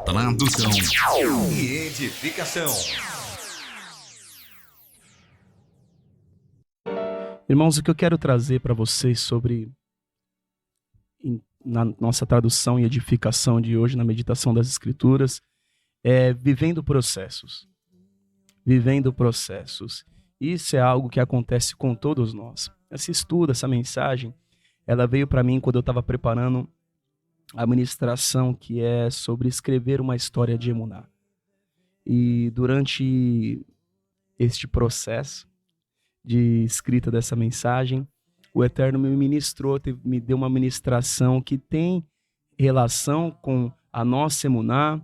Tradução e edificação. Irmãos, o que eu quero trazer para vocês na nossa tradução e edificação de hoje, na meditação das Escrituras, é vivendo processos. Vivendo processos. Isso é algo que acontece com todos nós. Esse estudo, essa mensagem, ela veio para mim quando eu estava preparando a ministração que é sobre escrever uma história de Emuná. E durante este processo de escrita dessa mensagem, o Eterno me ministrou, me deu uma ministração que tem relação com a nossa Emuná,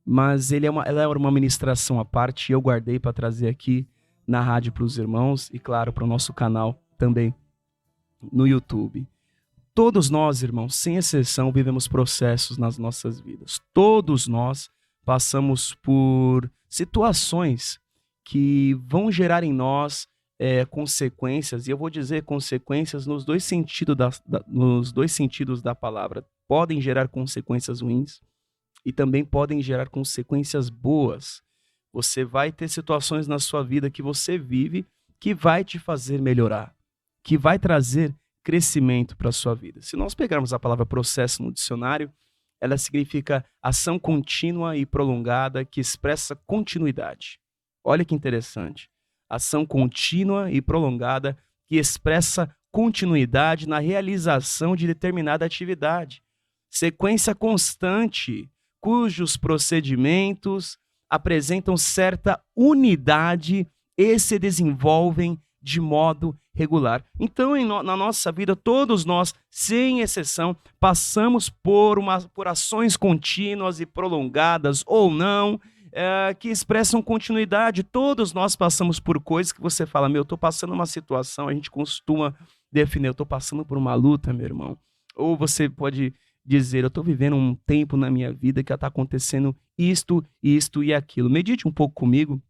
mas ela era uma ministração à parte e eu guardei para trazer aqui na rádio para os irmãos e, claro, para o nosso canal também no YouTube. Todos nós, irmãos, sem exceção, vivemos processos nas nossas vidas. Todos nós passamos por situações que vão gerar em nós consequências, e eu vou dizer consequências nos dois sentidos da palavra. Podem gerar consequências ruins e também podem gerar consequências boas. Você vai ter situações na sua vida que você vive que vai te fazer melhorar, que vai trazer crescimento para a sua vida. Se nós pegarmos a palavra processo no dicionário, ela significa ação contínua e prolongada que expressa continuidade. Olha que interessante. Ação contínua e prolongada que expressa continuidade na realização de determinada atividade. Sequência constante, cujos procedimentos apresentam certa unidade e se desenvolvem de modo regular. Então, na nossa vida, todos nós, sem exceção, passamos por ações contínuas e prolongadas ou não, que expressam continuidade. Todos nós passamos por coisas que você fala, eu estou passando uma situação, a gente costuma definir, eu estou passando por uma luta, meu irmão. Ou você pode dizer, eu estou vivendo um tempo na minha vida que está acontecendo isto e aquilo. Medite um pouco comigo,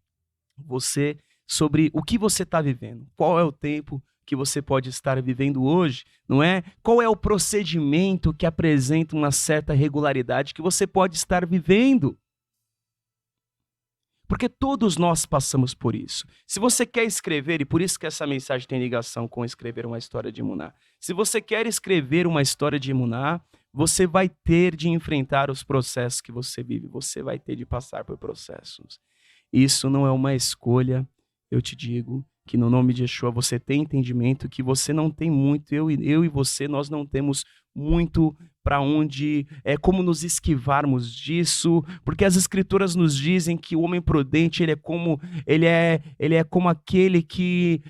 sobre o que você está vivendo. Qual é o tempo que você pode estar vivendo hoje, não é? Qual é o procedimento que apresenta uma certa regularidade que você pode estar vivendo? Porque todos nós passamos por isso. Se você quer escrever, e por isso que essa mensagem tem ligação com escrever uma história de Emuná. Se você quer escrever uma história de Emuná, você vai ter de enfrentar os processos que você vive. Você vai ter de passar por processos. Isso não é uma escolha. Eu te digo que no nome de Yeshua você tem entendimento que você não tem muito, eu e você, nós não temos muito para onde, como nos esquivarmos disso, porque as escrituras nos dizem que o homem prudente, ele é como aquele que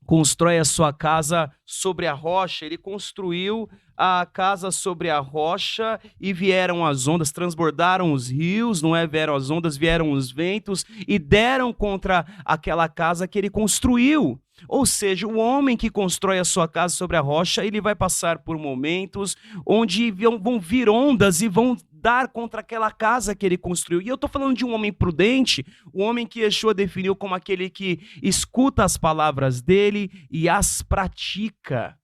constrói a sua casa sobre a rocha. Ele construiu a casa sobre a rocha e vieram as ondas, transbordaram os rios, não é? Vieram as ondas, vieram os ventos e deram contra aquela casa que ele construiu. Ou seja, o homem que constrói a sua casa sobre a rocha, ele vai passar por momentos onde vão vir ondas e vão dar contra aquela casa que ele construiu. E eu estou falando de um homem prudente, o homem que Yeshua definiu como aquele que escuta as palavras dele e as pratica.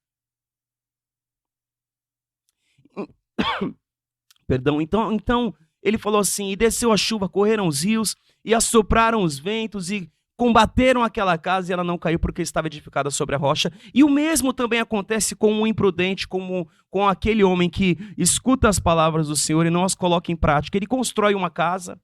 Perdão, então ele falou assim, e desceu a chuva, correram os rios, e assopraram os ventos, e combateram aquela casa, e ela não caiu porque estava edificada sobre a rocha. E o mesmo também acontece com o imprudente, como com aquele homem que escuta as palavras do Senhor e não as coloca em prática. Ele constrói uma casa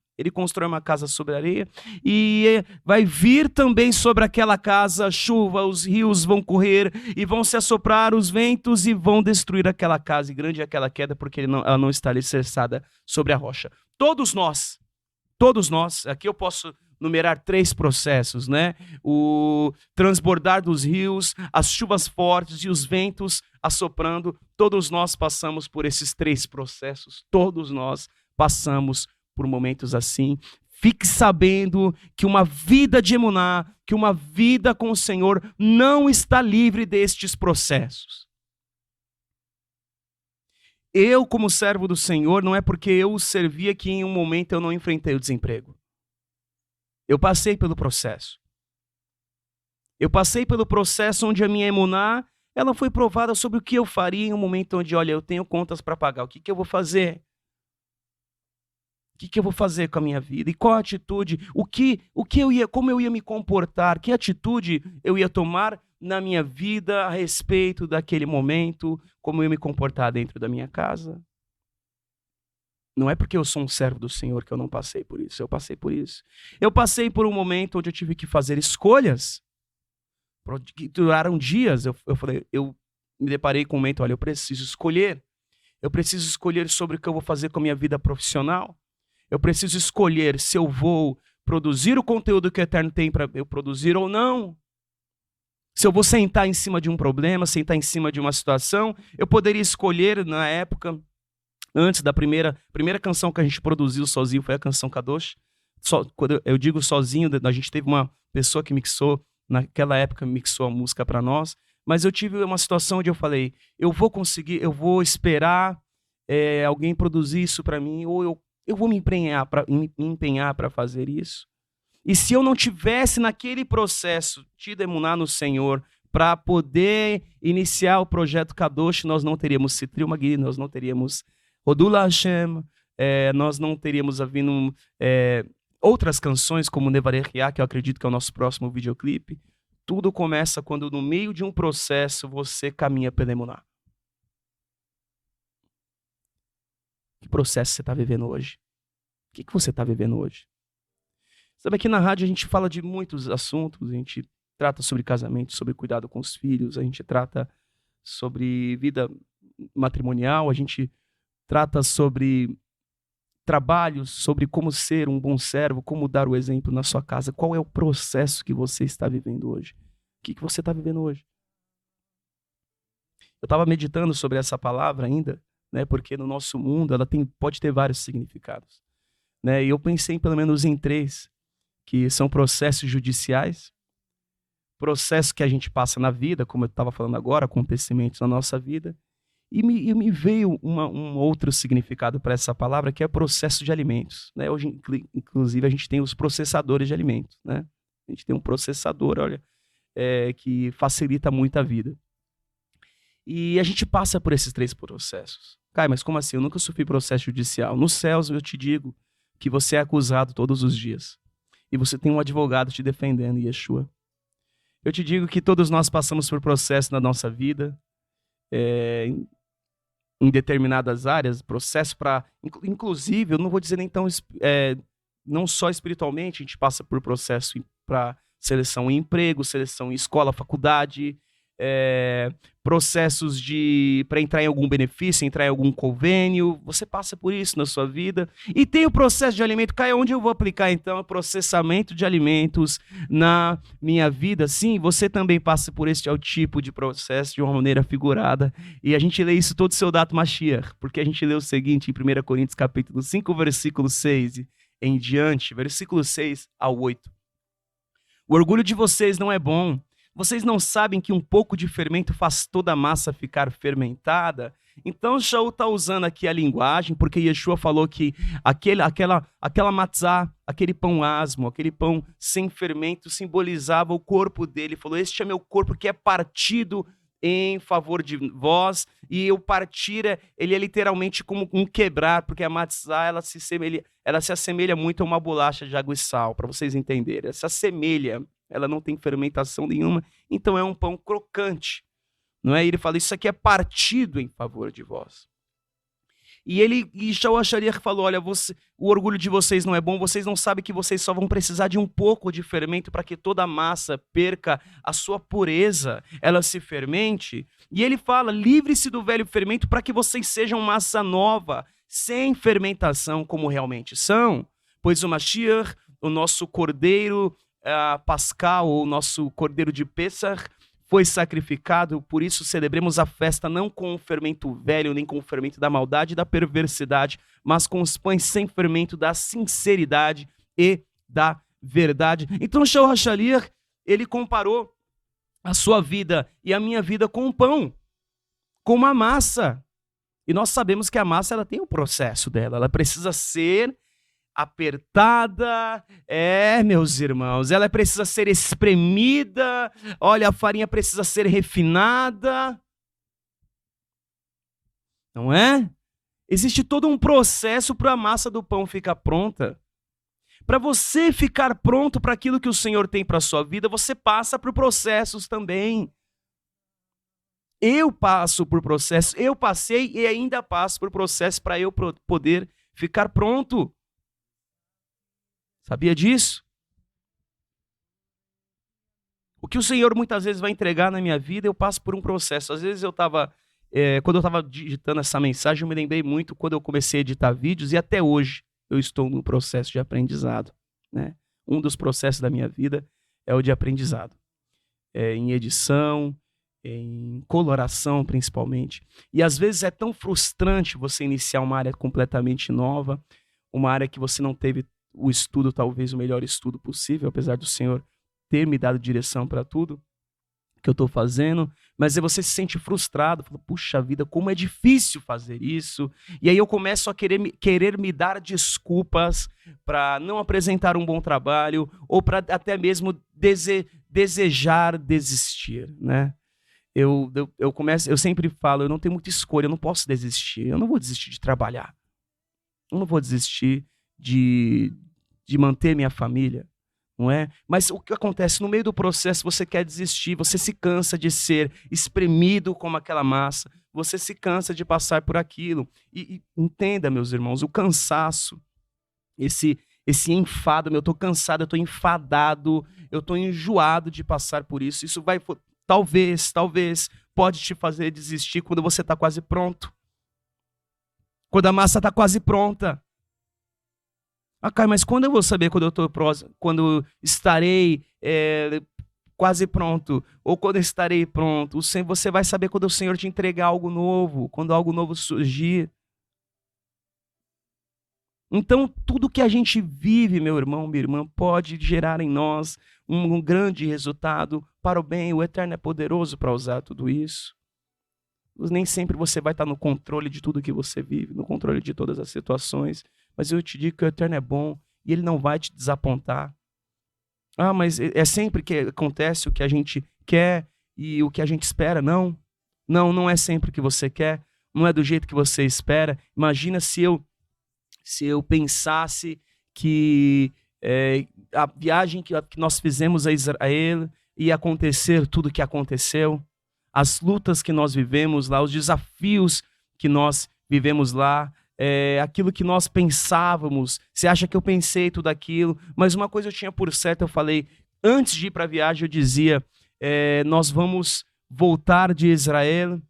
sobre a areia, e vai vir também sobre aquela casa chuva, os rios vão correr, e vão se assoprar os ventos, e vão destruir aquela casa, e grande é aquela queda, porque ela não está alicerçada sobre a rocha. Todos nós, aqui eu posso numerar 3 processos, né? O transbordar dos rios, as chuvas fortes e os ventos assoprando. Todos nós passamos por esses 3 processos. Todos nós passamos por momentos assim. Fique sabendo que uma vida de Emuná, que uma vida com o Senhor não está livre destes processos. Eu, como servo do Senhor, não é porque eu o servia que em um momento eu não enfrentei o desemprego. Eu passei pelo processo. Eu passei pelo processo onde a minha emuná, ela foi provada sobre o que eu faria em um momento onde, olha, eu tenho contas para pagar. O que eu vou fazer? que eu vou fazer com a minha vida? E qual a atitude? Como eu ia me comportar? Que atitude eu ia tomar na minha vida a respeito daquele momento? Como eu ia me comportar dentro da minha casa? Não é porque eu sou um servo do Senhor que eu não passei por isso. Eu passei por isso. Eu passei por um momento onde eu tive que fazer escolhas que duraram dias. Eu me deparei com um momento, olha, eu preciso escolher. Eu preciso escolher sobre o que eu vou fazer com a minha vida profissional. Eu preciso escolher se eu vou produzir o conteúdo que o Eterno tem para eu produzir ou não. Se eu vou sentar em cima de um problema, sentar em cima de uma situação. Eu poderia escolher, na época, antes da primeira canção que a gente produziu sozinho, foi a canção Kadosh. Quando eu digo sozinho, a gente teve uma pessoa que mixou, naquela época mixou a música para nós. Mas eu tive uma situação onde eu falei, eu vou esperar alguém produzir isso para mim, ou eu vou me empenhar para fazer isso. E se eu não tivesse naquele processo tido emuná no Senhor para poder iniciar o projeto Kadosh, nós não teríamos Sitri Magid, nós não teríamos Rodula Hashem, nós não teríamos havido outras canções como Nevarech Yah, que eu acredito que é o nosso próximo videoclipe. Tudo começa quando no meio de um processo você caminha pela emuná. Que processo você está vivendo hoje? O que você está vivendo hoje? Sabe, aqui na rádio a gente fala de muitos assuntos, a gente trata sobre casamento, sobre cuidado com os filhos, a gente trata sobre vida matrimonial, a gente trata sobre trabalhos, sobre como ser um bom servo, como dar o exemplo na sua casa. Qual é o processo que você está vivendo hoje? O que você está vivendo hoje? Eu estava meditando sobre essa palavra ainda, né, porque no nosso mundo ela pode ter vários significados. Né, e eu pensei pelo menos em 3, que são processos judiciais, processo que a gente passa na vida, como eu estava falando agora, acontecimentos na nossa vida, e me veio um outro significado para essa palavra, que é processo de alimentos. Né? Hoje, inclusive, a gente tem os processadores de alimentos. Né? A gente tem um processador, olha, que facilita muito a vida. E a gente passa por esses 3 processos. Caio, mas como assim? Eu nunca sofri processo judicial. Nos céus, eu te digo que você é acusado todos os dias. E você tem um advogado te defendendo, Yeshua. Eu te digo que todos nós passamos por processo na nossa vida, em determinadas áreas, processo para... Inclusive, eu não vou dizer nem tão... não só espiritualmente, a gente passa por processo para seleção em emprego, seleção em escola, faculdade, processos para entrar em algum benefício, entrar em algum convênio. Você passa por isso na sua vida. E tem o processo de alimento. Caio, onde eu vou aplicar então o processamento de alimentos na minha vida? Sim, você também passa por este tipo de processo de uma maneira figurada. E a gente lê isso todo o seu dato Mashiach, porque a gente lê o seguinte em 1 Coríntios capítulo 5, versículo 6 em diante, versículo 6 ao 8. O orgulho de vocês não é bom. Vocês não sabem que um pouco de fermento faz toda a massa ficar fermentada? Então, Shaul está usando aqui a linguagem, porque Yeshua falou que aquela matzá, aquele pão asmo, aquele pão sem fermento, simbolizava o corpo dele. Ele falou, este é meu corpo que é partido em favor de vós, e o partir, ele é literalmente como um quebrar, porque a matzá, ela se assemelha muito a uma bolacha de água e sal, para vocês entenderem. Ela se assemelha. Ela não tem fermentação nenhuma, então é um pão crocante. Não é? Ele fala, isso aqui é partido em favor de vós. E Shaul HaShaliach falou, olha, o orgulho de vocês não é bom, vocês não sabem que vocês só vão precisar de um pouco de fermento para que toda a massa perca a sua pureza, ela se fermente. E ele fala, livre-se do velho fermento para que vocês sejam massa nova, sem fermentação como realmente são. Pois o Mashiach, o nosso cordeiro pascal, o nosso cordeiro de Pessach, foi sacrificado, por isso celebremos a festa não com o fermento velho, nem com o fermento da maldade e da perversidade, mas com os pães sem fermento da sinceridade e da verdade. Então Shaul HaShaliach, ele comparou a sua vida e a minha vida com um pão, com uma massa. E nós sabemos que a massa ela tem um processo dela, ela precisa ser apertada, meus irmãos, ela precisa ser espremida, olha, a farinha precisa ser refinada, não é? Existe todo um processo para a massa do pão ficar pronta. Para você ficar pronto para aquilo que o Senhor tem para a sua vida, você passa por processos também. Eu passo por processos, eu passei e ainda passo por processos para eu poder ficar pronto. Sabia disso? O que o Senhor muitas vezes vai entregar na minha vida, eu passo por um processo. Às vezes quando eu estava digitando essa mensagem, eu me lembrei muito quando eu comecei a editar vídeos e até hoje eu estou no processo de aprendizado, né? Um dos processos da minha vida é o de aprendizado. Em edição, em coloração principalmente. E às vezes é tão frustrante você iniciar uma área completamente nova, uma área que você não teve o estudo, talvez o melhor estudo possível, apesar do Senhor ter me dado direção para tudo que eu estou fazendo, mas aí você se sente frustrado, fala, puxa vida, como é difícil fazer isso, e aí eu começo a querer me dar desculpas para não apresentar um bom trabalho, ou para até mesmo desejar desistir, né? Eu sempre falo, eu não tenho muita escolha, eu não posso desistir, eu não vou desistir de trabalhar, eu não vou desistir de manter minha família, não é? Mas o que acontece no meio do processo, você quer desistir, você se cansa de ser espremido como aquela massa, você se cansa de passar por aquilo. E entenda, meus irmãos, o cansaço, esse enfado, eu estou cansado, eu estou enfadado, eu estou enjoado de passar por isso. Isso vai, talvez, pode te fazer desistir quando você está quase pronto. Quando a massa está quase pronta. Ah, Caio, mas quando eu vou saber quando estarei quase pronto? Ou quando estarei pronto? Você vai saber quando o Senhor te entregar algo novo, quando algo novo surgir. Então, tudo que a gente vive, meu irmão, minha irmã, pode gerar em nós um grande resultado para o bem. O Eterno é poderoso para usar tudo isso. Nem sempre você vai estar no controle de tudo que você vive, no controle de todas as situações. Mas eu te digo que o Eterno é bom e Ele não vai te desapontar. Ah, mas é sempre que acontece o que a gente quer e o que a gente espera? Não. Não é sempre o que você quer. Não é do jeito que você espera. Imagina se eu pensasse que a viagem que nós fizemos a Israel ia acontecer tudo o que aconteceu. As lutas que nós vivemos lá, os desafios que nós vivemos lá, aquilo que nós pensávamos. Você acha que eu pensei tudo aquilo? Mas uma coisa eu tinha por certo, eu falei, antes de ir para a viagem, eu dizia, nós vamos voltar de Israel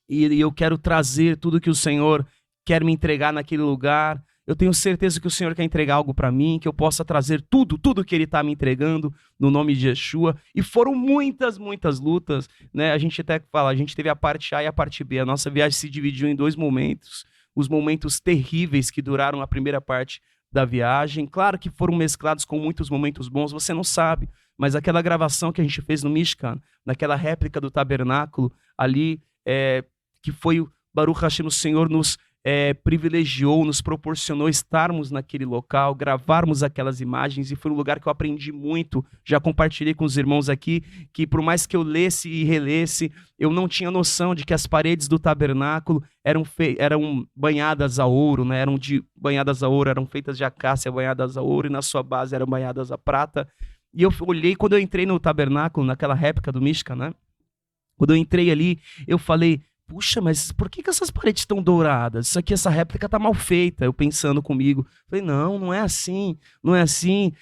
e eu quero trazer tudo que o Senhor quer me entregar naquele lugar. Eu tenho certeza que o Senhor quer entregar algo para mim, que eu possa trazer tudo que Ele está me entregando no nome de Yeshua. E foram muitas lutas, né? A gente até fala, a gente teve a parte A e a parte B. A nossa viagem se dividiu em 2 momentos. Os momentos terríveis que duraram a primeira parte da viagem. Claro que foram mesclados com muitos momentos bons, você não sabe. Mas aquela gravação que a gente fez no Mishkan, naquela réplica do tabernáculo ali, que foi o Baruch Hashem, o Senhor nos privilegiou, nos proporcionou estarmos naquele local, gravarmos aquelas imagens, e foi um lugar que eu aprendi muito. Já compartilhei com os irmãos aqui, que por mais que eu lesse e relesse, eu não tinha noção de que as paredes do tabernáculo eram banhadas a ouro, né? Banhadas a ouro, eram feitas de acácia banhadas a ouro, e na sua base eram banhadas a prata. E eu olhei, quando eu entrei no tabernáculo, naquela réplica do Mishkan, né? Quando eu entrei ali, eu falei, puxa, mas por que essas paredes estão douradas? Isso aqui, essa réplica tá mal feita. Eu pensando comigo. Falei, não é assim. Não é assim.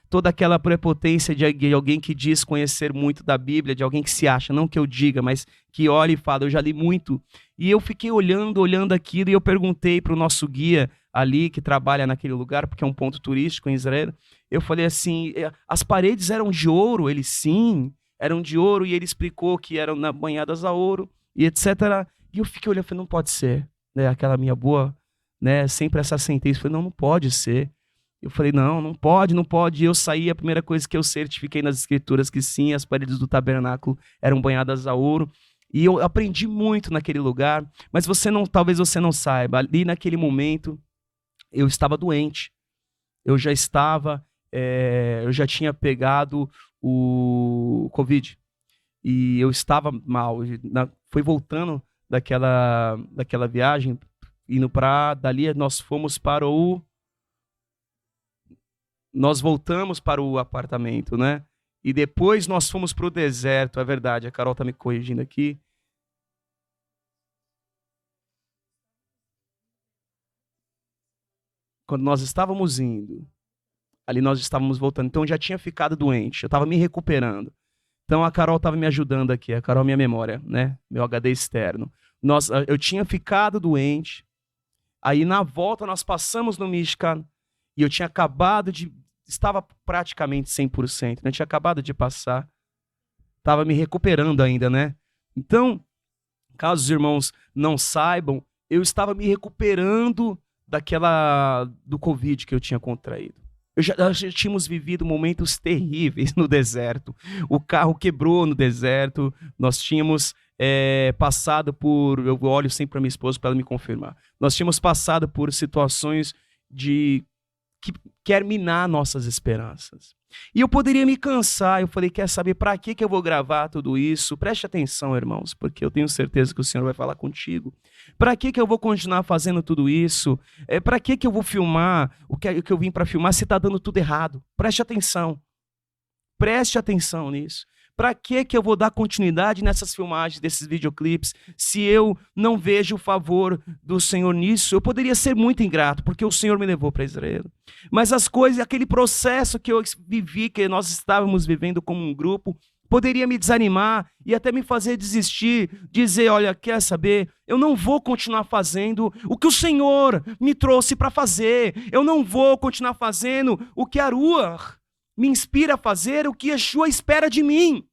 Toda aquela prepotência de alguém que diz conhecer muito da Bíblia, de alguém que se acha, não que eu diga, mas que olha e fala, eu já li muito. E eu fiquei olhando aquilo, e eu perguntei para o nosso guia ali, que trabalha naquele lugar, porque é um ponto turístico em Israel. Eu falei assim, as paredes eram de ouro? Ele, sim, eram de ouro, e ele explicou que eram banhadas a ouro, e etc. E eu fiquei olhando, falei, não pode ser, né? Aquela minha boa, né? Sempre essa sentença, eu falei, não pode ser. Eu falei, não pode. E eu saí, a primeira coisa que eu certifiquei nas escrituras, que sim, as paredes do tabernáculo eram banhadas a ouro. E eu aprendi muito naquele lugar, mas talvez você não saiba, ali naquele momento, eu estava doente. Eu já tinha pegado o Covid. E eu estava mal. Foi voltando daquela viagem, indo para dali nós fomos para nós voltamos para o apartamento, né? E depois nós fomos para o deserto, é verdade, a Carol está me corrigindo aqui. Quando nós estávamos indo, ali nós estávamos voltando, então eu já tinha ficado doente, eu estava me recuperando. Então a Carol estava me ajudando aqui, a Carol é minha memória, né? Meu HD externo. Eu tinha ficado doente, aí na volta nós passamos no Michigan e eu tinha estava praticamente 100%, né? Tinha acabado de passar, estava me recuperando ainda, né? Então, caso os irmãos não saibam, eu estava me recuperando do Covid que eu tinha contraído. Nós já tínhamos vivido momentos terríveis no deserto. O carro quebrou no deserto. Nós tínhamos passado por... Eu olho sempre para minha esposa para ela me confirmar. Nós tínhamos passado por situações que quer minar nossas esperanças. E eu poderia me cansar. Eu falei, quer saber para que eu vou gravar tudo isso? Preste atenção, irmãos, porque eu tenho certeza que o Senhor vai falar contigo. Para que eu vou continuar fazendo tudo isso? Para que eu vou filmar o que eu vim para filmar se está dando tudo errado? Preste atenção. Preste atenção nisso. Para que eu vou dar continuidade nessas filmagens, desses videoclipes, se eu não vejo o favor do Senhor nisso? Eu poderia ser muito ingrato, porque o Senhor me levou para Israel. Mas as coisas, aquele processo que eu vivi, que nós estávamos vivendo como um grupo, poderia me desanimar e até me fazer desistir, dizer, olha, quer saber? Eu não vou continuar fazendo o que o Senhor me trouxe para fazer. Eu não vou continuar fazendo o que a Ruach me inspira a fazer, o que Yeshua espera de mim.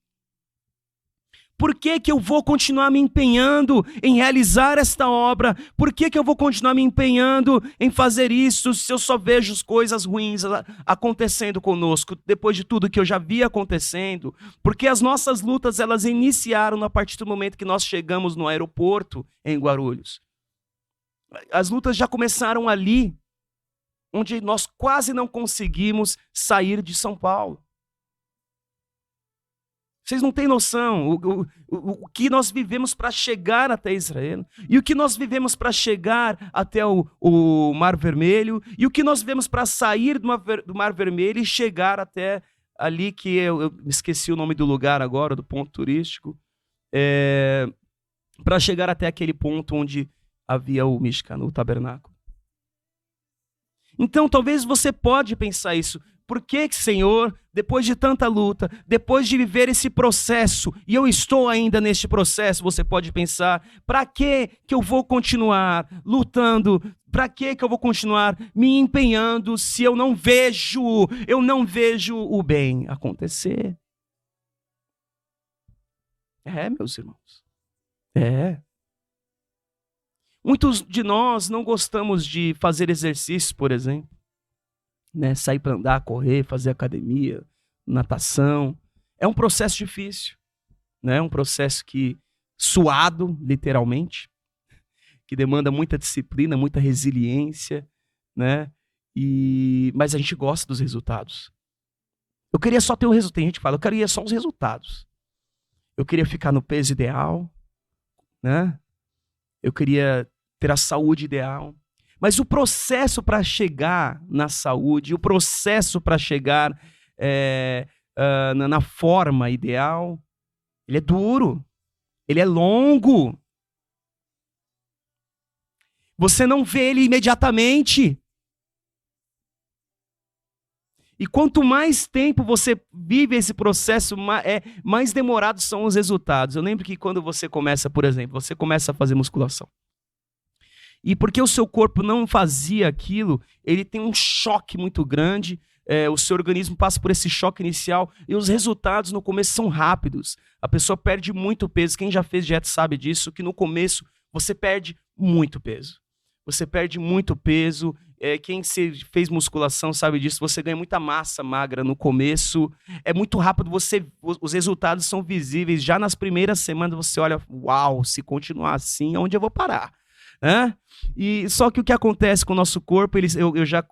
Por que eu vou continuar me empenhando em realizar esta obra? Por que eu vou continuar me empenhando em fazer isso se eu só vejo as coisas ruins acontecendo conosco, depois de tudo que eu já vi acontecendo? Porque as nossas lutas, elas iniciaram a partir do momento que nós chegamos no aeroporto em Guarulhos. As lutas já começaram ali, onde nós quase não conseguimos sair de São Paulo. Vocês não têm noção o que nós vivemos para chegar até Israel, e o que nós vivemos para chegar até o Mar Vermelho, e o que nós vivemos para sair do Mar Vermelho e chegar até ali que eu esqueci o nome do lugar agora, do ponto turístico, para chegar até aquele ponto onde havia o Mishkan, o tabernáculo. Então, talvez você pode pensar isso. Por que, Senhor, depois de tanta luta, depois de viver esse processo, e eu estou ainda neste processo, você pode pensar, para que eu vou continuar lutando? Para que eu vou continuar me empenhando se eu não vejo o bem acontecer? Meus irmãos. Muitos de nós não gostamos de fazer exercícios, por exemplo. Né, sair para andar, correr, fazer academia, natação. É um processo difícil, né? É um processo suado, literalmente, que demanda muita disciplina, muita resiliência, né? Mas a gente gosta dos resultados. Eu queria só ter o resultado. Tem gente que fala, eu queria só os resultados. Eu queria ficar no peso ideal, né? Eu queria ter a saúde ideal. Mas o processo para chegar na saúde, o processo para chegar na forma ideal, ele é duro, ele é longo. Você não vê ele imediatamente. E quanto mais tempo você vive esse processo, mais demorados são os resultados. Eu lembro que quando você começa, por exemplo, você começa a fazer musculação. E porque o seu corpo não fazia aquilo, ele tem um choque muito grande, o seu organismo passa por esse choque inicial e os resultados no começo são rápidos. A pessoa perde muito peso. Quem já fez dieta sabe disso, que no começo você perde muito peso. Você perde muito peso. Quem fez musculação sabe disso, você ganha muita massa magra no começo. É muito rápido, os resultados são visíveis. Já nas primeiras semanas você olha, uau, se continuar assim, onde eu vou parar? E só que o que acontece com o nosso corpo, eu já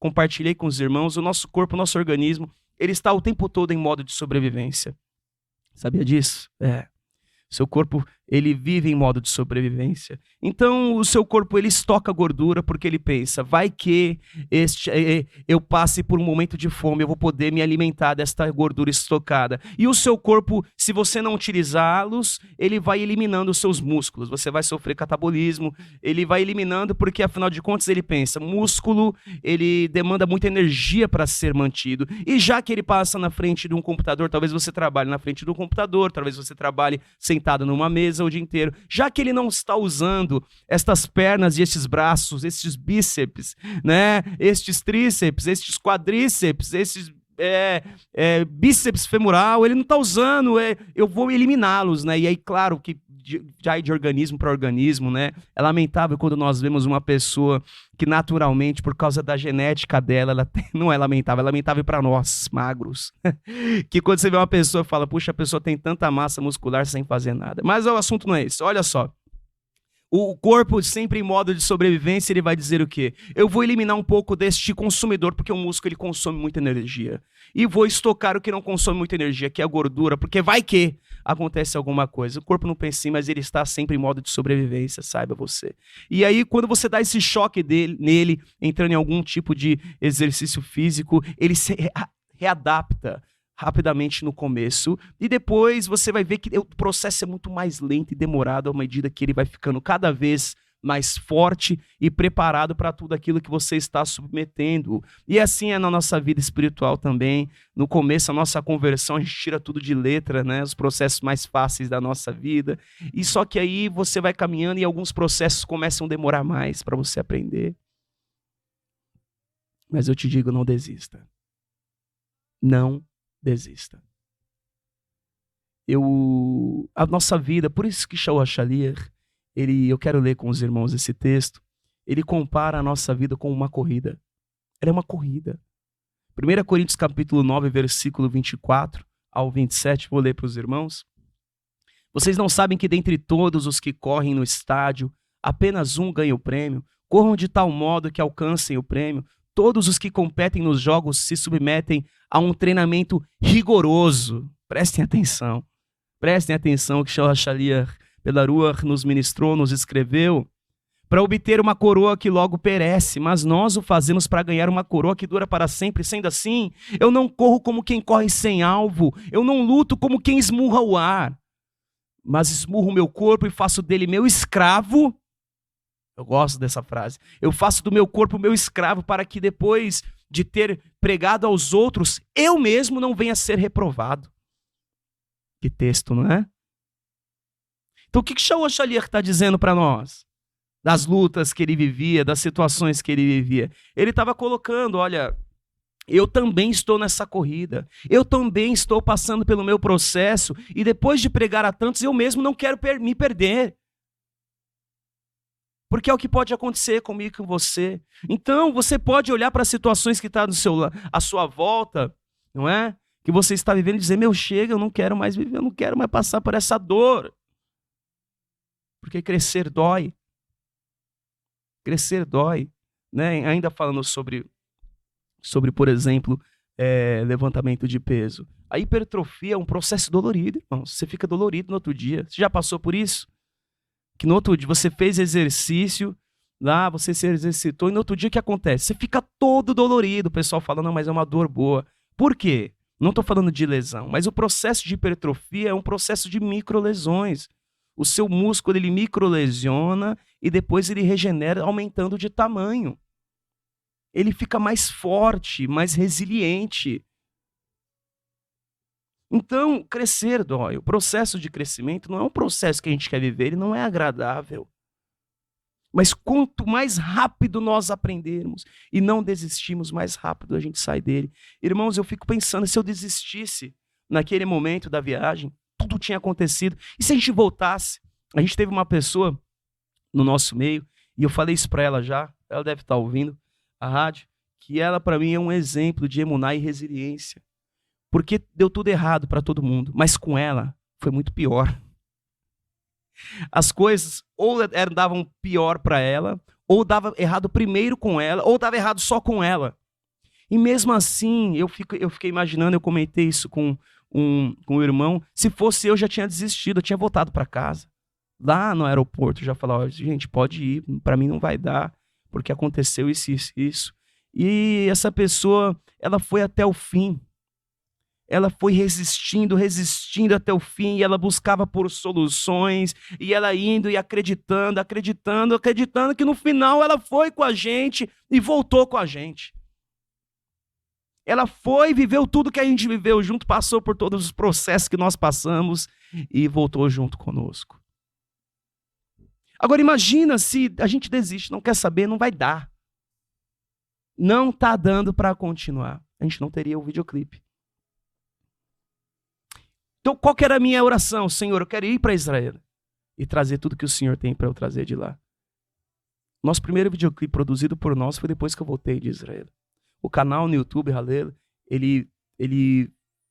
compartilhei com os irmãos, o nosso corpo, o nosso organismo, ele está o tempo todo em modo de sobrevivência. Sabia disso? Seu corpo ele vive em modo de sobrevivência. Então, o seu corpo, ele estoca gordura porque ele pensa, vai que eu passe por um momento de fome, eu vou poder me alimentar desta gordura estocada. E o seu corpo, se você não utilizá-los, ele vai eliminando os seus músculos. Você vai sofrer catabolismo, ele vai eliminando porque, afinal de contas, ele pensa, músculo, ele demanda muita energia para ser mantido. E já que ele passa na frente de um computador, talvez você trabalhe na frente do computador, talvez você trabalhe sentado numa mesa o dia inteiro. Já que ele não está usando estas pernas e estes braços, estes bíceps, né? Estes tríceps, estes quadríceps, estes bíceps femoral, ele não está usando, eu vou eliminá-los, né? E aí, claro que já de organismo para organismo, né? É lamentável quando nós vemos uma pessoa que naturalmente, por causa da genética dela, não é lamentável para nós, magros. Que quando você vê uma pessoa, fala, puxa, a pessoa tem tanta massa muscular sem fazer nada. Mas o assunto não é esse, olha só. O corpo, sempre em modo de sobrevivência, ele vai dizer o quê? Eu vou eliminar um pouco deste consumidor, porque o músculo ele consome muita energia. E vou estocar o que não consome muita energia, que é a gordura, porque vai que acontece alguma coisa. O corpo não pensa assim, mas ele está sempre em modo de sobrevivência, saiba você. E aí, quando você dá esse choque nele, entrando em algum tipo de exercício físico, ele se readapta rapidamente no começo, e depois você vai ver que o processo é muito mais lento e demorado à medida que ele vai ficando cada vez mais forte e preparado para tudo aquilo que você está submetendo. E assim é na nossa vida espiritual também. No começo, a nossa conversão, a gente tira tudo de letra, né? Os processos mais fáceis da nossa vida. E só que aí você vai caminhando e alguns processos começam a demorar mais para você aprender. Mas eu te digo, não desista. Não desista. A nossa vida, por isso que Shaul HaShaliach, eu quero ler com os irmãos esse texto, ele compara a nossa vida com uma corrida. Ela é uma corrida. 1 Coríntios capítulo 9, versículo 24 ao 27, vou ler para os irmãos. Vocês não sabem que dentre todos os que correm no estádio, apenas um ganha o prêmio? Corram de tal modo que alcancem o prêmio. Todos os que competem nos jogos se submetem a um treinamento rigoroso. Prestem atenção que Shaul HaShaliach pela Ruach nos ministrou, nos escreveu, para obter uma coroa que logo perece, mas nós o fazemos para ganhar uma coroa que dura para sempre. Sendo assim, eu não corro como quem corre sem alvo, eu não luto como quem esmurra o ar, mas esmurro o meu corpo e faço dele meu escravo. Eu gosto dessa frase. Eu faço do meu corpo meu escravo para que depois de ter pregado aos outros, eu mesmo não venha a ser reprovado. Que texto, não é? Então o que Shaul HaShaliach está dizendo para nós? Das lutas que ele vivia, das situações que ele vivia. Ele estava colocando, olha, eu também estou nessa corrida. Eu também estou passando pelo meu processo e depois de pregar a tantos, eu mesmo não quero me perder. Porque é o que pode acontecer comigo e com você. Então, você pode olhar para as situações que estão à sua volta, não é? Que você está vivendo e dizer, chega, eu não quero mais viver, eu não quero mais passar por essa dor. Porque crescer dói. Crescer dói. Né? Ainda falando sobre, por exemplo, levantamento de peso. A hipertrofia é um processo dolorido, irmão. Você fica dolorido no outro dia. Você já passou por isso? Que no outro dia você fez exercício, lá você se exercitou, e no outro dia o que acontece? Você fica todo dolorido, o pessoal fala, não, mas é uma dor boa. Por quê? Não estou falando de lesão, mas o processo de hipertrofia é um processo de microlesões. O seu músculo, ele microlesiona e depois ele regenera aumentando de tamanho. Ele fica mais forte, mais resiliente. Então, crescer dói. O processo de crescimento não é um processo que a gente quer viver, ele não é agradável. Mas quanto mais rápido nós aprendermos e não desistimos, mais rápido a gente sai dele. Irmãos, eu fico pensando, se eu desistisse naquele momento da viagem, tudo tinha acontecido. E se a gente voltasse? A gente teve uma pessoa no nosso meio, e eu falei isso para ela já, ela deve estar ouvindo a rádio, que ela para mim é um exemplo de emuná e resiliência. Porque deu tudo errado para todo mundo, mas com ela foi muito pior. As coisas ou davam pior para ela, ou dava errado primeiro com ela, ou dava errado só com ela. E mesmo assim, eu fiquei imaginando, eu comentei isso com um irmão, se fosse eu já tinha desistido, eu tinha voltado para casa. lá no aeroporto já falar, gente, pode ir, para mim não vai dar, porque aconteceu isso, isso, isso. E essa pessoa, ela foi até o fim. Ela foi resistindo, resistindo até o fim, e ela buscava por soluções, e ela indo e acreditando, acreditando, acreditando que no final ela foi com a gente e voltou com a gente. Ela foi, viveu tudo que a gente viveu junto, passou por todos os processos que nós passamos e voltou junto conosco. Agora imagina se a gente desiste, não quer saber, não vai dar. Não está dando para continuar. A gente não teria o videoclipe. Então qual que era a minha oração? Senhor, eu quero ir para Israel e trazer tudo que o Senhor tem para eu trazer de lá. Nosso primeiro videoclipe produzido por nós foi depois que eu voltei de Israel. O canal no YouTube, Halel, ele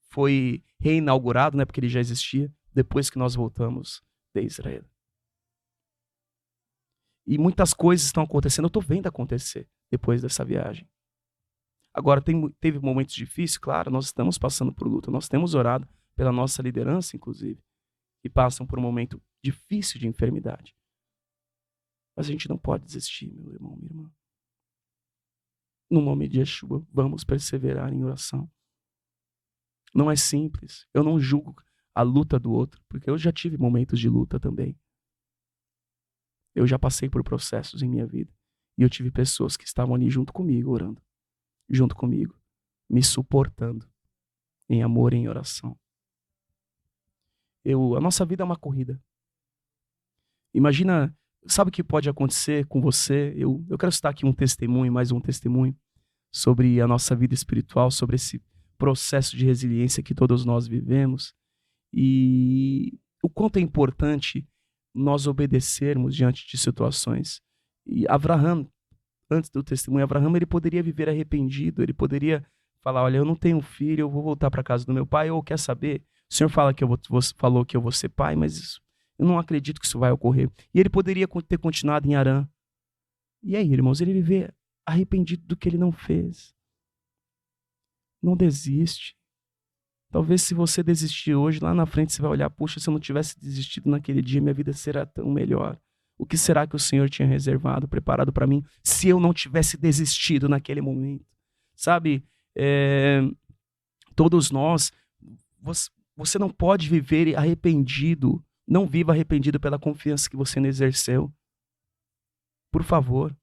foi reinaugurado, né, porque ele já existia, depois que nós voltamos de Israel. E muitas coisas estão acontecendo, eu estou vendo acontecer depois dessa viagem. Agora, teve momentos difíceis, claro, nós estamos passando por luta, nós temos orado pela nossa liderança, inclusive, que passam por um momento difícil de enfermidade. Mas a gente não pode desistir, meu irmão, minha irmã. No nome de Yeshua, vamos perseverar em oração. Não é simples. Eu não julgo a luta do outro, porque eu já tive momentos de luta também. Eu já passei por processos em minha vida. E eu tive pessoas que estavam ali junto comigo, orando. Junto comigo, me suportando em amor e em oração. A nossa vida é uma corrida. Imagina, sabe o que pode acontecer com você? Eu quero citar aqui um testemunho, mais um testemunho, sobre a nossa vida espiritual, sobre esse processo de resiliência que todos nós vivemos. E o quanto é importante nós obedecermos diante de situações. E Abraham, antes do testemunho, Abraham, ele poderia viver arrependido, ele poderia falar, olha, eu não tenho filho, eu vou voltar para casa do meu pai, ou quer saber, o Senhor falou que eu vou ser pai, mas eu não acredito que isso vai ocorrer. E ele poderia ter continuado em Harã. E aí, irmãos, ele viver arrependido do que ele não fez. Não desiste. Talvez se você desistir hoje, lá na frente você vai olhar, puxa, se eu não tivesse desistido naquele dia, minha vida será tão melhor. O que será que o Senhor tinha reservado, preparado para mim, se eu não tivesse desistido naquele momento? Sabe, todos nós, você não pode viver arrependido, não viva arrependido pela confiança que você não exerceu. Por favor,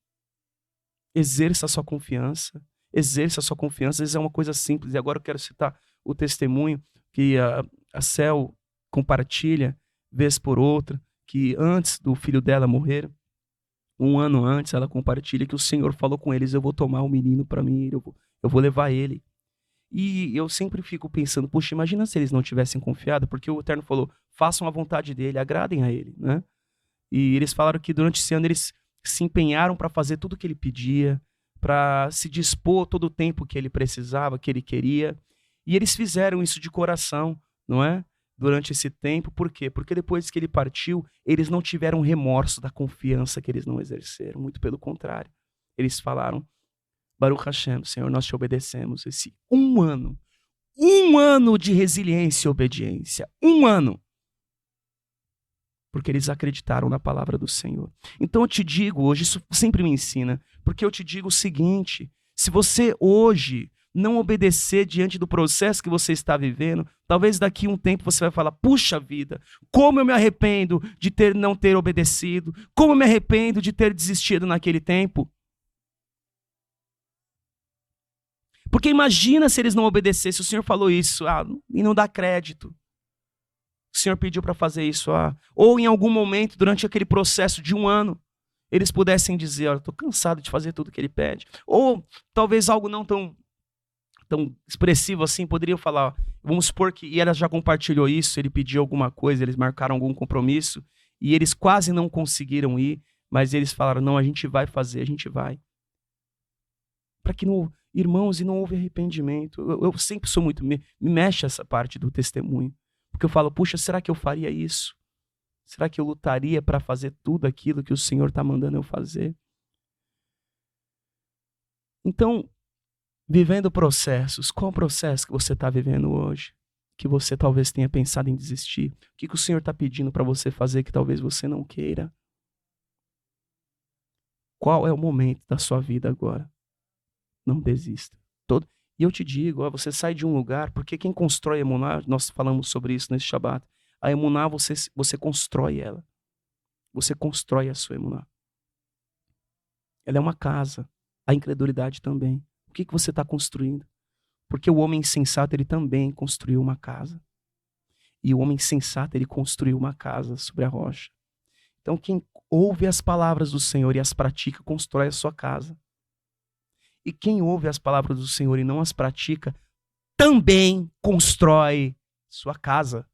exerça a sua confiança. Exerça a sua confiança. Às vezes é uma coisa simples. E agora eu quero citar o testemunho que a Cel compartilha, vez por outra, que antes do filho dela morrer, 1 ano antes, ela compartilha que o Senhor falou com eles, eu vou tomar o menino para mim, eu vou levar ele. E eu sempre fico pensando, puxa, imagina se eles não tivessem confiado, porque o Eterno falou, façam a vontade dele, agradem a ele, né? E eles falaram que durante esse ano eles se empenharam para fazer tudo o que ele pedia, para se dispor todo o tempo que ele precisava, que ele queria. E eles fizeram isso de coração, não é? Durante esse tempo. Por quê? Porque depois que ele partiu, eles não tiveram remorso da confiança que eles não exerceram. Muito pelo contrário. Eles falaram, Baruch Hashem, Senhor, nós te obedecemos. Esse 1 ano de resiliência e obediência. 1 ano. Porque eles acreditaram na palavra do Senhor. Então eu te digo hoje, isso sempre me ensina, porque eu te digo o seguinte, se você hoje não obedecer diante do processo que você está vivendo, talvez daqui a um tempo você vai falar, puxa vida, como eu me arrependo de não ter obedecido, como eu me arrependo de ter desistido naquele tempo. Porque imagina se eles não obedecessem, o Senhor falou isso, e não dá crédito. O Senhor pediu para fazer isso, ou em algum momento, durante aquele processo de 1 ano, eles pudessem dizer, olha, estou cansado de fazer tudo que ele pede. Ou talvez algo não tão expressivo assim, poderiam falar, vamos supor que, e ela já compartilhou isso, ele pediu alguma coisa, eles marcaram algum compromisso, e eles quase não conseguiram ir, mas eles falaram, não, a gente vai fazer, a gente vai. Para que não, irmãos, e não houve arrependimento. Eu sempre sou muito, me mexe essa parte do testemunho. Porque eu falo, puxa, será que eu faria isso? Será que eu lutaria para fazer tudo aquilo que o Senhor está mandando eu fazer? Então, vivendo processos, qual processo que você está vivendo hoje? que você talvez tenha pensado em desistir? O que o Senhor está pedindo para você fazer que talvez você não queira? Qual é o momento da sua vida agora? Não desista. E eu te digo, você sai de um lugar, porque quem constrói a emuná, nós falamos sobre isso nesse Shabat, a emuná você constrói ela. Você constrói a sua emuná. Ela é uma casa. A incredulidade também. O que você está construindo? Porque o homem insensato, ele também construiu uma casa. E o homem insensato, ele construiu uma casa sobre a rocha. Então, quem ouve as palavras do Senhor e as pratica, constrói a sua casa. E quem ouve as palavras do Senhor e não as pratica, também constrói sua casa.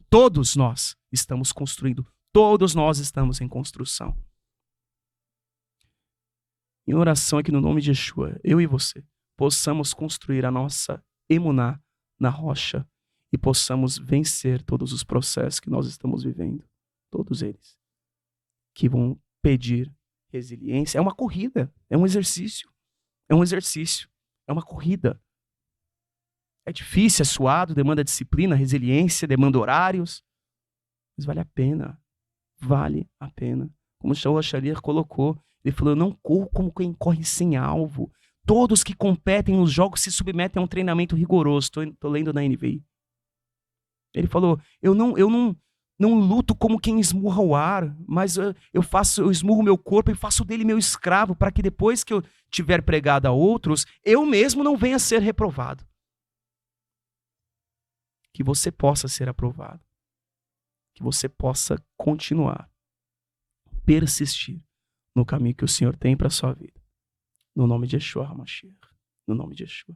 Todos nós estamos construindo. Todos nós estamos em construção. Em oração aqui no nome de Yeshua, eu e você, possamos construir a nossa emuná na rocha e possamos vencer todos os processos que nós estamos vivendo. Todos eles. Que vão pedir resiliência. É uma corrida, é um exercício. É um exercício, é uma corrida. É difícil, é suado, demanda disciplina, resiliência, demanda horários. Mas vale a pena. Vale a pena. Como o Shaul Shalir colocou, ele falou, eu não corro como quem corre sem alvo. Todos que competem nos jogos se submetem a um treinamento rigoroso. Estou lendo na NVI. Ele falou, eu não luto como quem esmurra o ar, mas eu esmurro meu corpo e faço dele meu escravo, para que depois que eu tiver pregado a outros, eu mesmo não venha a ser reprovado. Que você possa ser aprovado. Que você possa continuar, persistir no caminho que o Senhor tem para a sua vida. No nome de Yeshua HaMashiach. No nome de Yeshua.